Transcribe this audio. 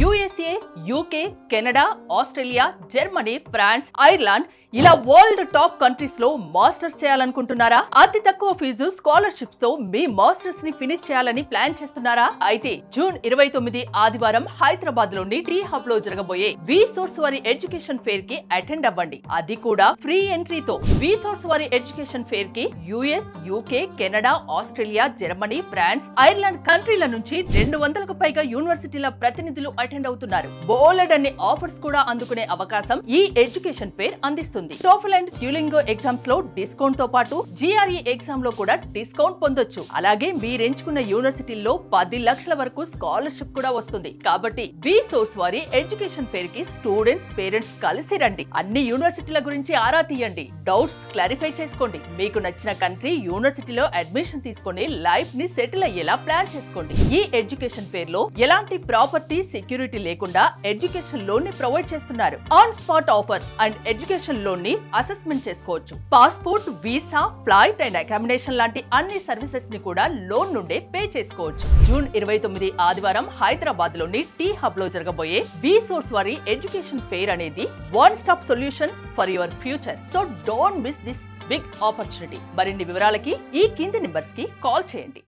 USA, UK, Canada, Australia, Germany, France, Ireland ఇలా world top countries లో masters చేయాలనుకుంటున్నారా? అతి తక్కువ ఫీజు స్కాలర్షిప్స్ తో మీ మాస్టర్స్ ని ఫినిష్ చేయాలని ప్లాన్ చేస్తున్నారా? అయితే జూన్ 29 ఆదివారం హైదరాబాద్ లోని టీ హబ్ లో జరగబోయే వి సోర్స్ వారి ఎడ్యుకేషన్ ఫేర్ కి అటెండ్ అవ్వండి. అది కూడా ఫ్రీ ఎంట్రీతో. వి సోర్స్ వారి ఎడ్యుకేషన్ ఫేర్ కి US, UK, Canada, Australia, Germany, France, Ireland కంట్రీల నుంచి 200కు పైగా యూనివర్సిటీల ప్రతినిధులు అటెండ్ అవుతున్నారు. బోలెడ్ అన్ని ఆఫర్స్ కూడా అందుకునే అవకాశం ఈ ఎడ్యుకేషన్ ఫేర్ అందిస్తుంది. టోఫెల్ అండ్ డ్యూలింగో ఎగ్జామ్స్ లో డిస్కౌంట్ తో పాటు జిఆర్ఈ ఎగ్జామ్ లో కూడా డిస్కౌంట్ పొందొచ్చు. అలాగే మీరెంచుకున్న యూనివర్సిటీల్లో 10 లక్షల వరకు స్కాలర్షిప్ కూడా వస్తుంది. కాబట్టి వి సోర్స్ వారి ఎడ్యుకేషన్ ఫేర్ కి స్టూడెంట్స్, పేరెంట్స్ కలిసి రండి. అన్ని యూనివర్సిటీల గురించి ఆరా తీయండి, డౌట్స్ క్లారిఫై చేసుకోండి. మీకు నచ్చిన కంట్రీ, యూనివర్సిటీలో అడ్మిషన్ తీసుకొని లైఫ్ ని సెటిల్ అయ్యేలా ప్లాన్ చేసుకోండి. ఈ ఎడ్యుకేషన్ ఫేర్ లో ఎలాంటి ప్రాపర్టీ సెక్యూరిటీ లేకుండా ఎడ్యుకేషన్ లోన్ ని ప్రొవైడ్ చేస్తున్నారు. On spot offer and education loan ని అసెస్మెంట్ చేసుకోవచ్చు. Passport, visa, flight and accommodation లాంటి అన్ని సర్వీసెస్ ని కూడా లోన్ నుండే పే చేసుకోవచ్చు. జూన్ 29 ఆదివారం హైదరాబాద్ లోని టీ హబ్ లో జరగబోయే వి సోర్స్ వారి ఎడ్యుకేషన్ ఫేర్ అనేది one stop solution for your future. So don't miss this big opportunity. మరిన్ని వివరాలకి ఈ కింది నెంబర్స్ కి కాల్ చేయండి.